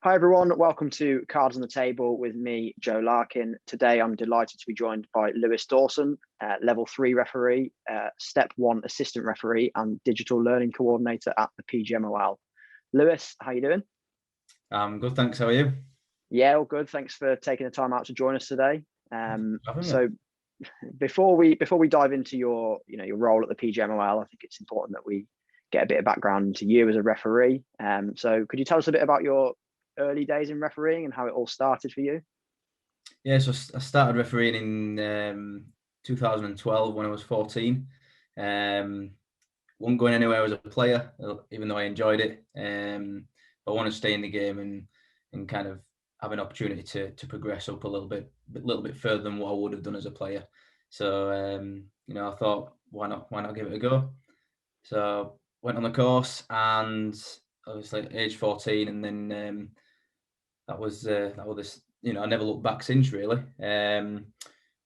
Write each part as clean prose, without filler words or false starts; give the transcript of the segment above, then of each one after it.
Hi everyone, welcome to Cards on the Table with me, Joe Larkin. Today I'm delighted to be joined by Lewis Dawson, Level 3 referee, Step 1 assistant referee and digital learning coordinator at the PGMOL. Lewis, how you doing? Good, thanks. How are you? Yeah, all good. Thanks for taking the time out to join us today. Having me. Before we dive into your role at the PGMOL, I think it's important that we get a bit of background into you as a referee. So could you tell us a bit about your early days in refereeing and how it all started for you? Yeah, so I started refereeing in 2012 when I was 14. Wasn't going anywhere as a player, even though I enjoyed it. I want to stay in the game and kind of have an opportunity to progress up a little bit further than what I would have done as a player. So I thought, why not give it a go? So went on the course, and obviously at age 14, and then that was this. I never looked back since, really. As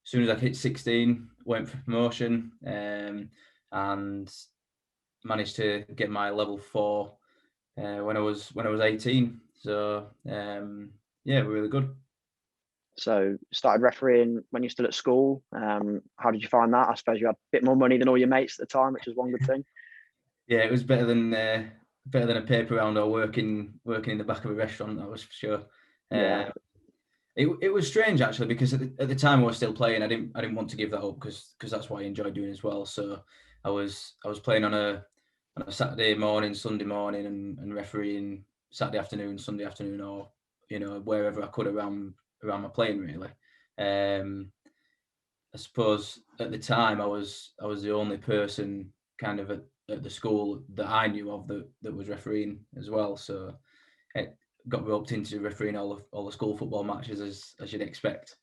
soon as I hit 16, went for promotion, and managed to get my level 4 when I was 18. So yeah, really good. So started refereeing when you're still at school. How did you find that? I suppose you had a bit more money than all your mates at the time, which is one good thing. Yeah, it was better than a paper round or working in the back of a restaurant. That was for sure. Yeah, It was strange actually, because at the time I was still playing. I didn't want to give that up because that's what I enjoyed doing as well. So I was playing on a Saturday morning, Sunday morning, and refereeing Saturday afternoon, Sunday afternoon, or wherever I could around my playing, really. I suppose at the time I was the only person kind of at the school that I knew of that was refereeing as well. So it got roped into refereeing all the school football matches as you'd expect.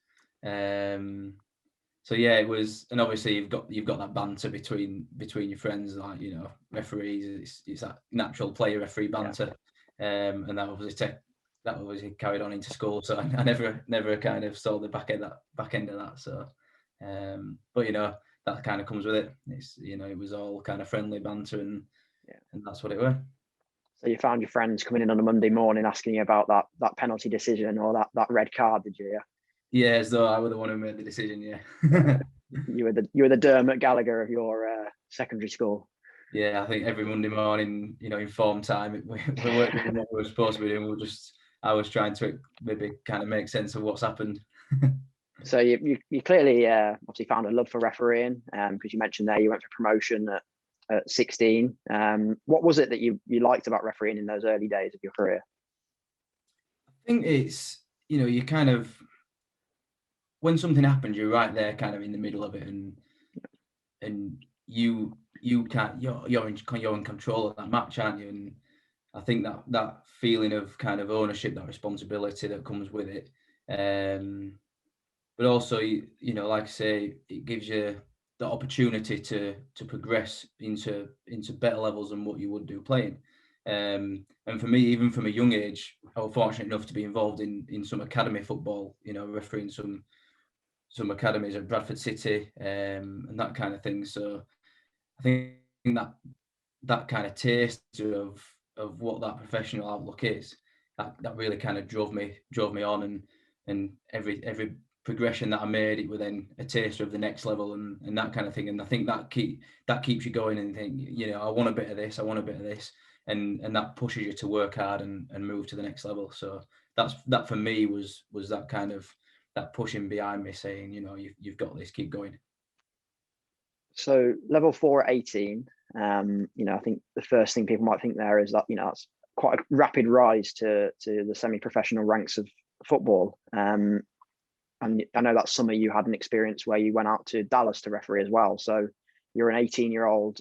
So yeah, it was, and obviously you've got that banter between your friends, like referees. It's that natural player referee yeah. banter, and that obviously carried on into school. So I never kind of saw the back end of that. So, but that kind of comes with it. It's it was all kind of friendly banter, and Yeah. that's what it was. So you found your friends coming in on a Monday morning asking you about that penalty decision or that red card, did you? Yeah, as though I were the one who made the decision. Yeah. You were the Dermot Gallagher of your secondary school. Yeah, I think every Monday morning, in form time, we weren't doing what we were supposed to be doing. I was trying to maybe kind of make sense of what's happened. So you clearly obviously found a love for refereeing because you mentioned there you went for promotion at 16. What was it that you liked about refereeing in those early days of your career? I think it's, you kind of, when something happens, you're right there kind of in the middle of it, and you can't, you're in control of that match, aren't you? And I think that feeling of kind of ownership, that responsibility that comes with it, but also like I say, it gives you the opportunity to progress into better levels than what you would do playing. And for me, even from a young age, I was fortunate enough to be involved in some academy football, refereeing some academies at Bradford City, and that kind of thing. So I think that kind of taste of what that professional outlook is, that really kind of drove me on, and every progression that I made, it was then a taster of the next level, and that kind of thing. And I think that keeps you going, and think, I want a bit of this, and that pushes you to work hard and move to the next level. So that for me was that kind of, that pushing behind me, saying, you've got this, keep going. So level 4 at 18, I think the first thing people might think there is that, that's quite a rapid rise to the semi-professional ranks of football. And I know that summer you had an experience where you went out to Dallas to referee as well. So you're an 18-year-old,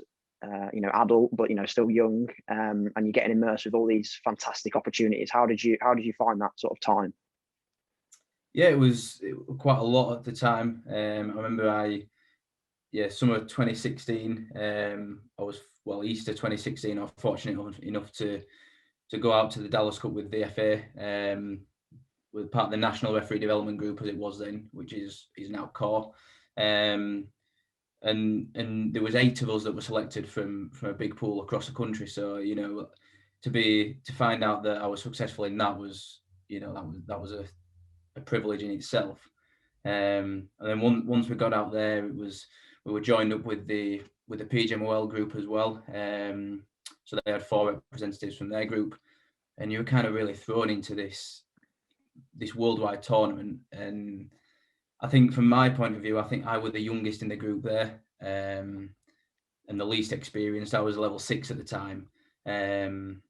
adult, but, still young, and you're getting immersed with all these fantastic opportunities. How did you find that sort of time? Yeah, it was quite a lot at the time. I remember summer 2016. I was, Easter 2016. I was fortunate enough to go out to the Dallas Cup with the FA, with part of the National Referee Development Group, as it was then, which is now core. And there was 8 of us that were selected from a big pool across the country. So to find out that I was successful in that was, that was a privilege in itself. And then once we got out there, we were joined up with the PGMOL group as well. So they had 4 representatives from their group, and you were kind of really thrown into this worldwide tournament. And I think from my point of view, I think I was the youngest in the group there, and the least experienced. I was level 6 at the time, and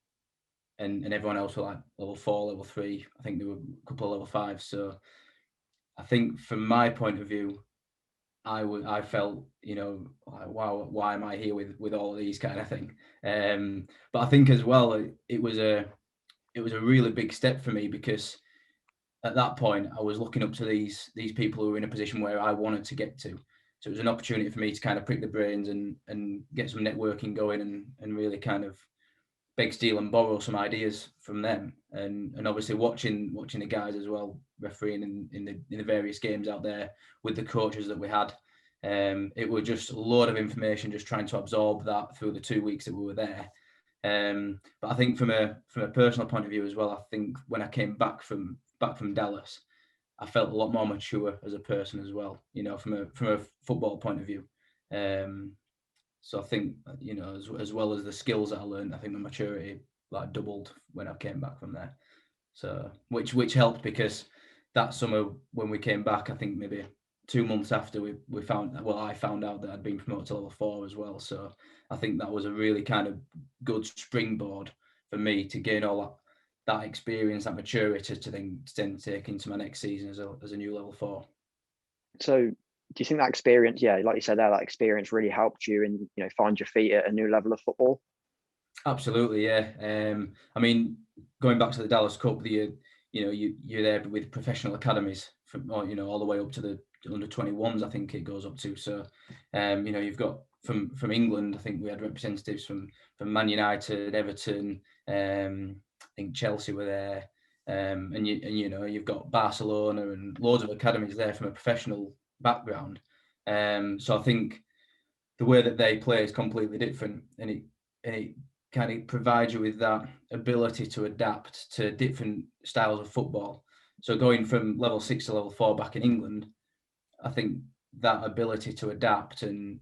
everyone else were like level 4, level 3. I think there were a couple of level 5s. So I think from my point of view, I felt, like, wow, why am I here with all of these kind of thing? But I think as well, it was a really big step for me, because at that point I was looking up to these people who were in a position where I wanted to get to. So it was an opportunity for me to kind of prick the brains and get some networking going, and really kind of beg, steal and borrow some ideas from them. And obviously watching the guys as well, refereeing in the various games out there with the coaches that we had. It was just a lot of information, just trying to absorb that through the 2 weeks that we were there. But I think from a personal point of view as well, I think when I came back from Dallas, I felt a lot more mature as a person as well, from a football point of view. So I think, as well as the skills that I learned, I think the maturity like doubled when I came back from there. So which helped, because that summer when we came back, I think maybe 2 months after I found out that I'd been promoted to level 4 as well. So I think that was a really kind of good springboard for me to gain all that experience, that maturity to then take into my next season as a new level 4. So do you think that experience, like you said there, that experience really helped you in, find your feet at a new level of football? Absolutely, yeah. I mean, going back to the Dallas Cup, you're there with professional academies from, all the way up to the under 21s, I think it goes up to. So, you've got from England, I think we had representatives from Man United, Everton, I think Chelsea were there, and you've got Barcelona and loads of academies there from a professional background. So I think the way that they play is completely different, and it kind of provides you with that ability to adapt to different styles of football. So going from level 6 to level 4 back in England, I think that ability to adapt and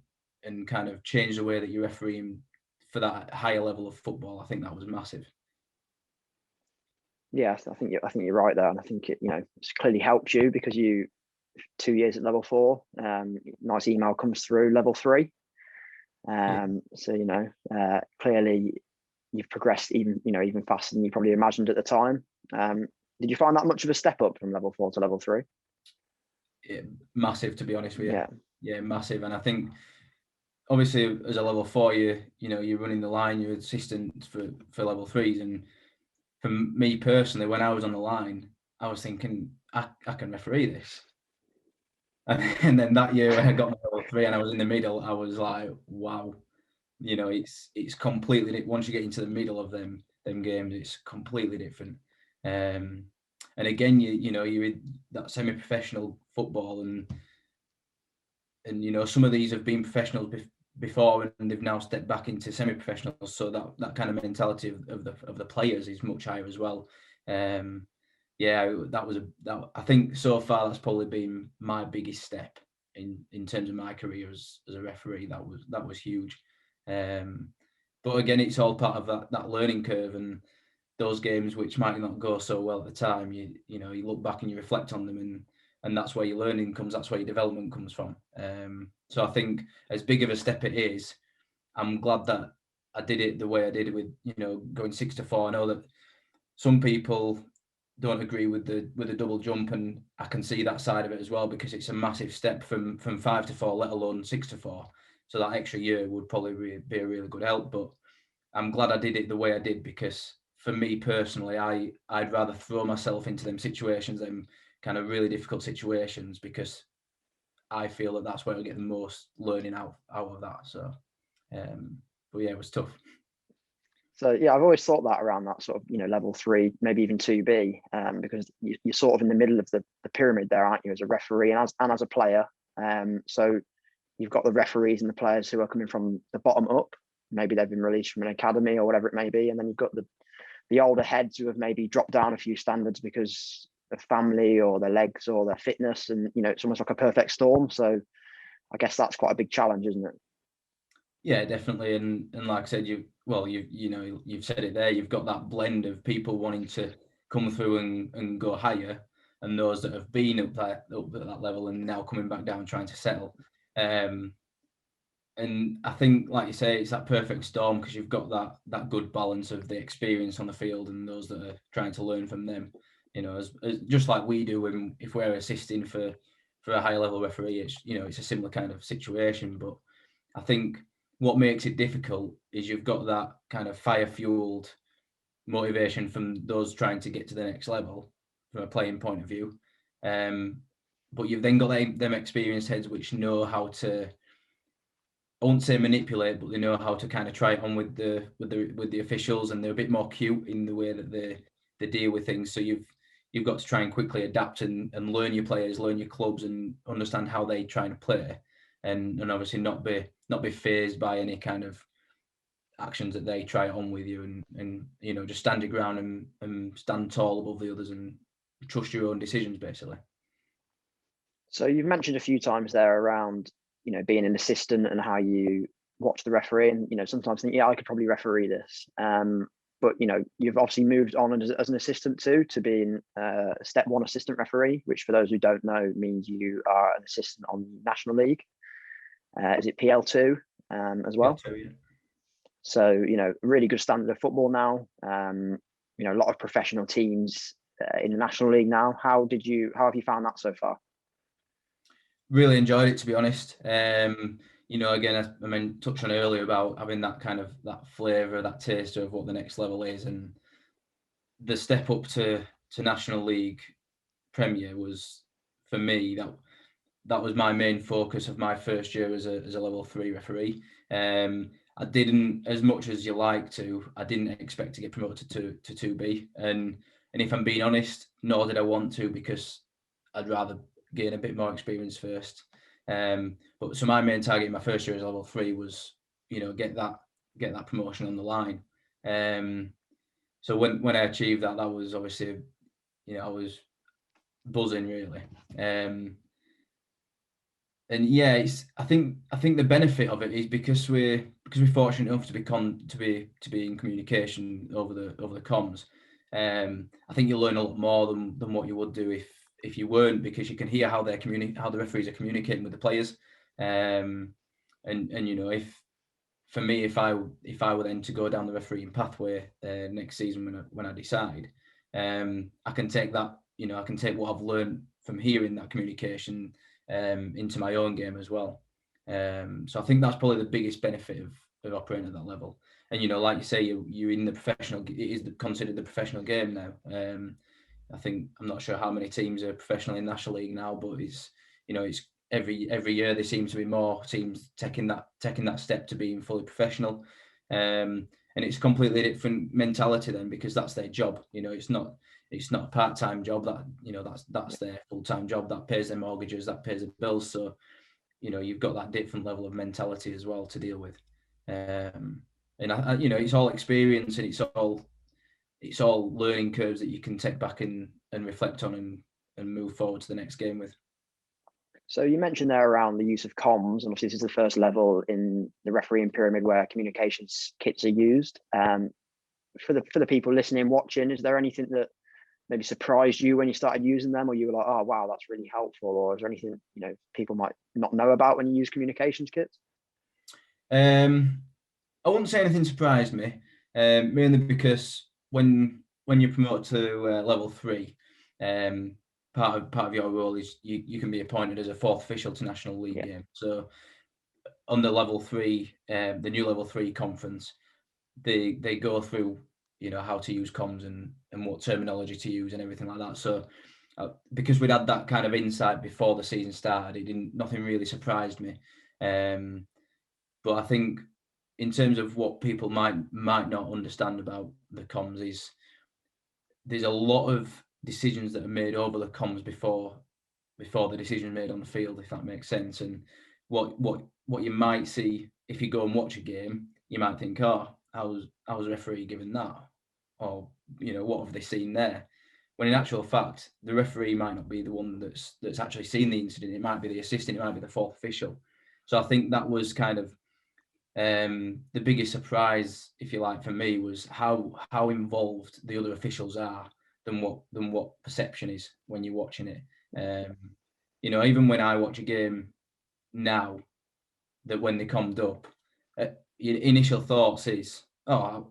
kind of change the way that you're refereeing for that higher level of football, I think that was massive. Yes, I think you're right there, and I think it's clearly helped you, because you 2 years at level 4. Nice email comes through level 3. So clearly you've progressed even faster than you probably imagined at the time. Did you find that much of a step up from level 4 to level 3? Yeah, massive, to be honest with you. Yeah, Massive. And I think obviously as a level 4, you're running the line, you're assistant for level 3s, and for me personally, when I was on the line, I was thinking I can referee this. And then that year when I got my level 3 and I was in the middle, I was like, wow, it's completely different. Once you get into the middle of them games, it's completely different. And again, you're in that semi-professional football, and some of these have been professionals before, and they've now stepped back into semi-professionals. So that kind of mentality of the players is much higher as well. I think so far that's probably been my biggest step in terms of my career as a referee. That was huge. But again, it's all part of that learning curve, and those games which might not go so well at the time, you look back and you reflect on them, and that's where your learning comes, that's where your development comes from. So I think as big of a step it is, I'm glad that I did it the way I did it with, going 6 to 4. I know that some people don't agree with the double jump, and I can see that side of it as well, because it's a massive step from 5 to 4, let alone 6 to 4. So that extra year would probably be a really good help. But I'm glad I did it the way I did, because for me personally, I'd rather throw myself into them situations, them kind of really difficult situations, because I feel that that's where I get the most learning out of that. So, but yeah, it was tough. So yeah, I've always thought that around that sort of level 3, maybe even 2B, because you're sort of in the middle of the pyramid there, aren't you, as a referee and as a player. So you've got the referees and the players who are coming from the bottom up. Maybe they've been released from an academy or whatever it may be, and then you've got the the older heads who have maybe dropped down a few standards because of family or their legs or their fitness, and it's almost like a perfect storm. So I guess that's quite a big challenge, isn't it? Yeah, definitely. And like I said, you've said it there. You've got that blend of people wanting to come through and go higher, and those that have been up at that level and now coming back down trying to settle. And I think, like you say, it's that perfect storm because you've got that good balance of the experience on the field and those that are trying to learn from them. As just like we do if we're assisting for a higher level referee, it's a similar kind of situation. But I think what makes it difficult is you've got that kind of fire-fueled motivation from those trying to get to the next level from a playing point of view. But you've then got them experienced heads which know how to, I won't say manipulate, but they know how to kind of try it on with the officials, and they're a bit more cute in the way that they deal with things. So you've got to try and quickly adapt and learn your players, learn your clubs, and understand how they try and play, and obviously not be fazed by any kind of actions that they try on with you, and just stand your ground and stand tall above the others and trust your own decisions, basically. So you've mentioned a few times there around being an assistant and how you watch the referee, and sometimes think, yeah, I could probably referee this. But you've obviously moved on as an assistant to being a step one assistant referee, which for those who don't know means you are an assistant on the National League. Is it PL2 as well? PL2, yeah. So really good standard of football now. A lot of professional teams in the National League now. How have you found that so far? Really enjoyed it, to be honest. Again, I touched on earlier about having that kind of that flavour, that taster of what the next level is, and the step up to National League Premier was, for me, that was my main focus of my first year as a level 3 referee. I didn't, as much as you like to, I didn't expect to get promoted to 2B, and if I'm being honest, nor did I want to, because I'd rather gain a bit more experience first. But so my main target in my first year as level 3 was, get that promotion on the line. So when I achieved that was obviously, I was buzzing, really. And yeah, I think the benefit of it is because we're fortunate enough to be in communication over the comms. I think you'll learn a lot more than what you would do if you weren't, because you can hear how the referees are communicating with the players. And if I were then to go down the refereeing pathway next season when I decide, I can take that, I can take what I've learned from hearing that communication into my own game as well. So I think that's probably the biggest benefit of operating at that level. And like you say, you're in the professional. It is considered the professional game now. I think, I'm not sure how many teams are professional in National League now, but it's every year there seems to be more teams taking that step to being fully professional. And it's a completely different mentality then, because that's their job. It's not a part-time job. That's their full-time job that pays their mortgages, that pays the bills. So you've got that different level of mentality as well to deal with. And it's all experience, and it's all learning curves that you can take back and reflect on and move forward to the next game with. So you mentioned there around the use of comms, and obviously this is the first level in the refereeing pyramid where communications kits are used. For the people listening, watching, is there anything that maybe surprised you when you started using them, or you were like, oh wow, that's really helpful? Or is there anything people might not know about when you use communications kits? I wouldn't say anything surprised me, mainly because when you're promoted to level 3, part of your role is you can be appointed as a 4th official to National League game. So on the level 3, the new level 3 conference, they go through how to use comms and what terminology to use and everything like that. So because we'd had that kind of insight before the season started, nothing really surprised me. But I think in terms of what people might not understand about the comms is there's a lot of decisions that are made over the comms before the decision made on the field, if that makes sense. And what you might see if you go and watch a game, you might think, oh, I was a referee given that. or what have they seen there? When in actual fact, the referee might not be the one that's actually seen the incident. It might be the assistant, it might be the fourth official. So I think that was kind of the biggest surprise, if you like, for me, was how involved the other officials are than what perception is when you're watching it. Even when I watch a game now, that when they come up, your initial thoughts is, how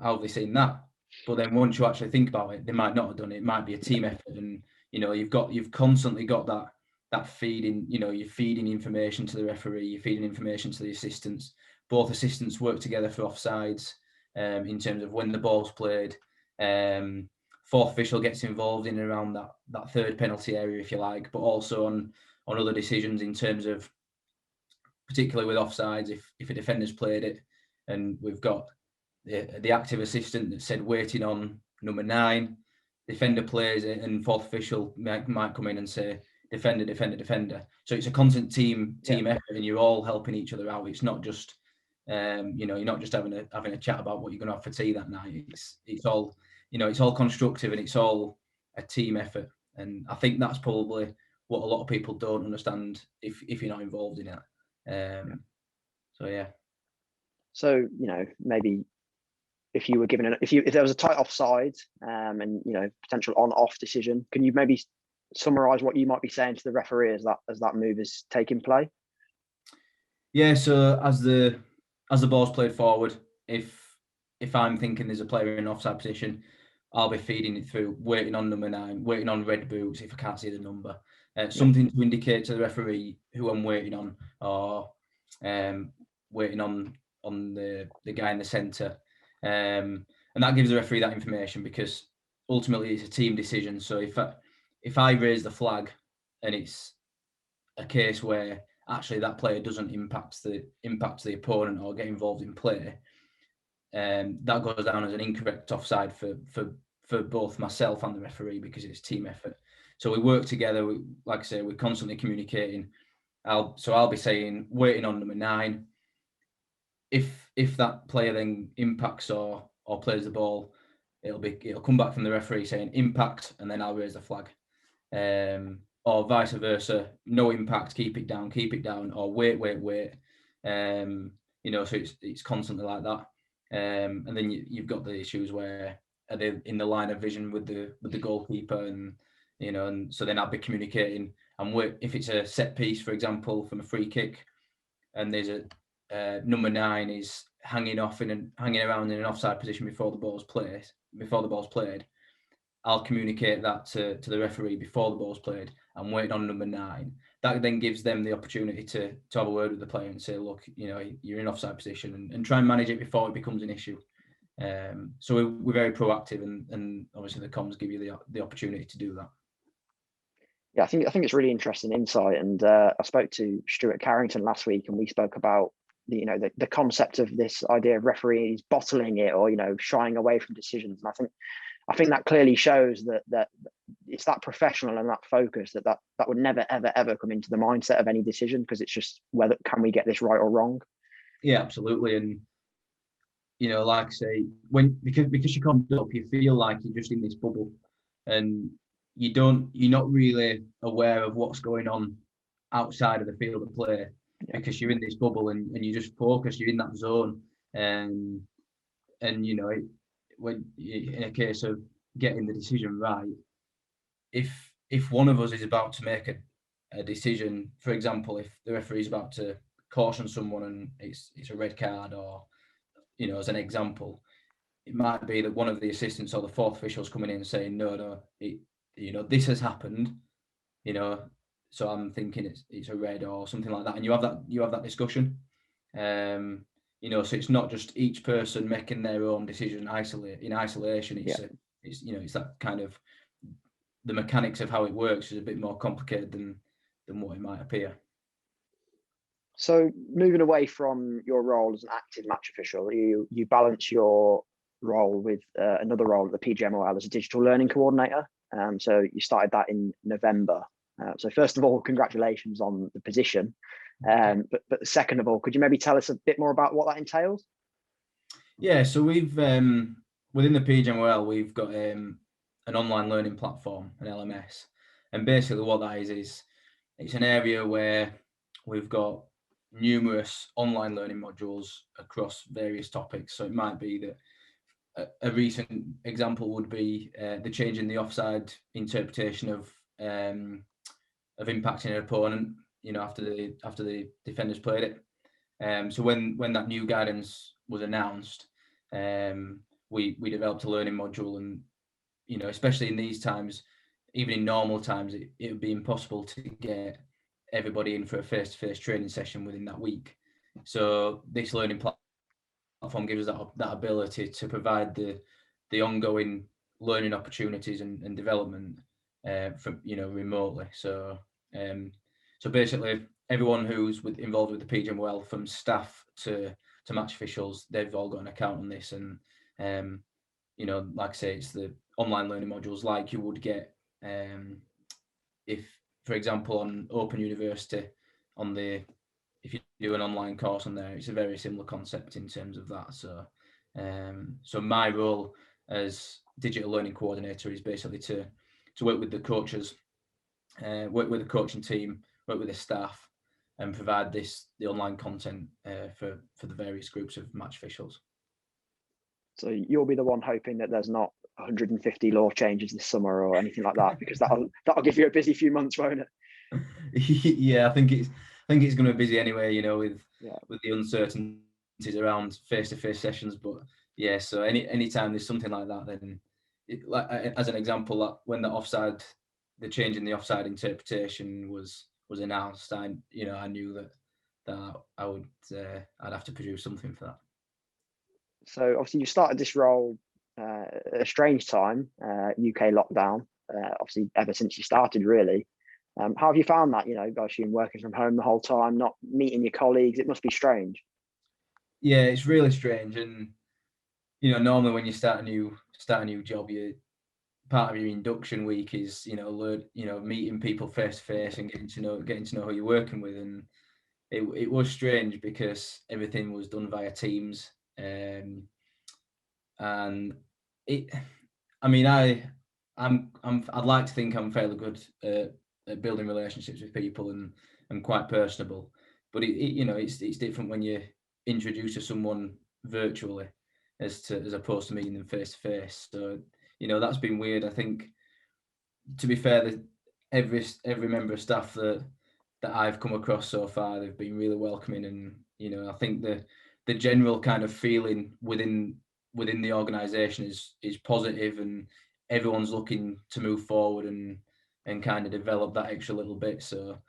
have they seen that? But then once you actually think about it, they might not have done it. It might be a team effort, and you've constantly got that feeding. You're feeding information to the referee, you're feeding information to the assistants. Both assistants work together for offsides in terms of when the ball's played. Fourth official gets involved in and around that third penalty area, if you like, but also on other decisions in terms of, particularly with offsides, if a defender's played it and we've got the active assistant that said waiting on number 9, defender plays it, and fourth official might come in and say defender. So it's a constant team effort, and you're all helping each other out. It's not just you're not just having a chat about what you're going to have for tea that night. It's all it's all constructive, and it's all a team effort. And I think that's probably what a lot of people don't understand if you're not involved in it. So yeah. So maybe if you were given if there was a tight offside and potential on-off decision, can you maybe summarize what you might be saying to the referee as that move is taking play? Yeah. So as the ball's played forward, if I'm thinking there's a player in offside position, I'll be feeding it through, waiting on number 9, waiting on red boots if I can't see the number. Something to indicate to the referee who I'm waiting on, or waiting on the guy in the centre. And that gives the referee that information, because ultimately it's a team decision. So if I raise the flag and it's a case where actually that player doesn't impact the opponent or get involved in play, that goes down as an incorrect offside for both myself and the referee, because it's team effort. So we work together. Like I say, we're constantly communicating. I'll be saying waiting on number 9. If that player then impacts or plays the ball, it'll come back from the referee saying impact, and then I'll raise the flag. Or vice versa, no impact, keep it down, or wait. So it's constantly like that. And then you've got the issues where are they in the line of vision with the goalkeeper, and and so then I'll be communicating. And if it's a set piece, for example, from a free kick, and there's a number 9 is hanging around in an offside position before the ball's played, I'll communicate that to the referee before the ball's played. I'm waiting on number 9. That then gives them the opportunity to have a word with the player and say, look, you're in offside position, and try and manage it before it becomes an issue. So we're very proactive, and obviously the comms give you the opportunity to do that. Yeah, I think it's really interesting insight. And I spoke to Stuart Carrington last week, and we spoke about the concept of this idea of referees bottling it, or shying away from decisions. And I think that clearly shows that it's that professional and that focus that would never ever come into the mindset of any decision, because it's just whether can we get this right or wrong. Yeah, absolutely. And like I say, because you come up, you feel like you're just in this bubble, and you're not really aware of what's going on outside of the field of play, because you're in this bubble and you just focus, you're in that zone. And when in a case of getting the decision right, if one of us is about to make a decision, for example, if the referee is about to caution someone and it's a red card, or as an example, it might be that one of the assistants or the fourth officials coming in and saying no, this has happened, so I'm thinking it's a red or something like that, and you have that discussion. So it's not just each person making their own decision in isolation. It's that kind of, the mechanics of how it works is a bit more complicated than what it might appear. So moving away from your role as an active match official, you balance your role with another role at the PGMOL as a digital learning coordinator. So you started that in November. So first of all, congratulations on the position. But second of all, could you maybe tell us a bit more about what that entails? Yeah, so we've within the PGMOL, we've got an online learning platform, an LMS, and basically what that is it's an area where we've got numerous online learning modules across various topics. So it might be that a recent example would be the change in the offside interpretation of impacting an opponent, after the defenders played it. So when that new guidance was announced, we developed a learning module, and especially in these times, even in normal times, it would be impossible to get everybody in for a face-to-face training session within that week. So this learning platform gives us that ability to provide the ongoing learning opportunities and development from remotely. So basically everyone who's involved with the PGMOL, from staff to match officials, they've all got an account on this, and like I say, it's the online learning modules like you would get if, for example, on Open University, if you do an online course on there, it's a very similar concept in terms of that. So my role as digital learning coordinator is basically to work with the coaches, work with the coaching team, work with the staff, and provide the online content for the various groups of match officials. So you'll be the one hoping that there's not 150 law changes this summer or anything like that, because that'll give you a busy few months, won't it? Yeah, I think it's going to be busy anyway, with the uncertainties around face-to-face sessions. But yeah, so any time there's something like that, then like as an example, when the change in the offside interpretation was announced, I knew that I'd have to produce something for that. So obviously you started this role at a strange time, UK lockdown, obviously ever since you started, really. How have you found that, I assume working from home the whole time, not meeting your colleagues? It must be strange. Yeah, it's really strange. And, normally when you start a new job, part of your induction week is, meeting people face to face and getting to know who you're working with. And it was strange because everything was done via Teams. And I'd like to think I'm fairly good at building relationships with people and quite personable, but it's different when you introduce to someone virtually as opposed to meeting them face to face. So that's been weird. I think, to be fair, that every member of staff that I've come across so far, they've been really welcoming, and I think the general kind of feeling within the organisation is positive, and everyone's looking to move forward and kind of develop that extra little bit. So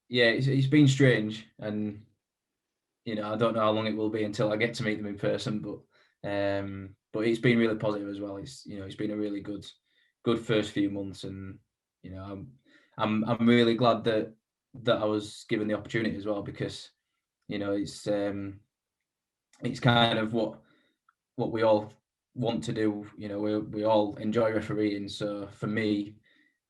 it's been strange, and I don't know how long it will be until I get to meet them in person, but it's been really positive as well. It's been a really good first few months, and I'm really glad that I was given the opportunity as well, because it's kind of what we all want to do. We all enjoy refereeing, so for me,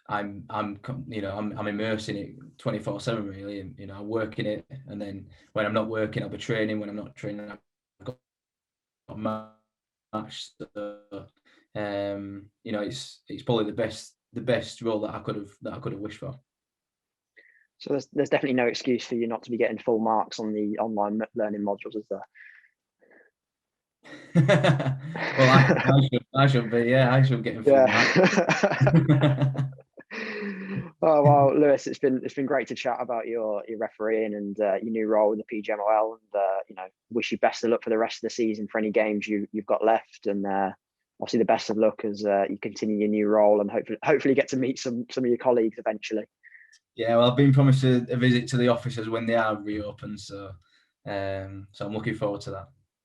I'm immersed in it 24/7 really, and I work in it, and then when I'm not working, I'll be training. When I'm not training, I've got a match. So, it's probably the best role that I could have wished for. So there's definitely no excuse for you not to be getting full marks on the online learning modules, is there? Well, I should be. Yeah, I should get full marks. Oh well, Lewis, it's been great to chat about your refereeing and your new role in the PGMOL, and wish you best of luck for the rest of the season for any games you've got left, and obviously the best of luck as you continue your new role, and hopefully get to meet some of your colleagues eventually. Yeah, well, I've been promised a visit to the offices when they are reopened, so I'm looking forward to that.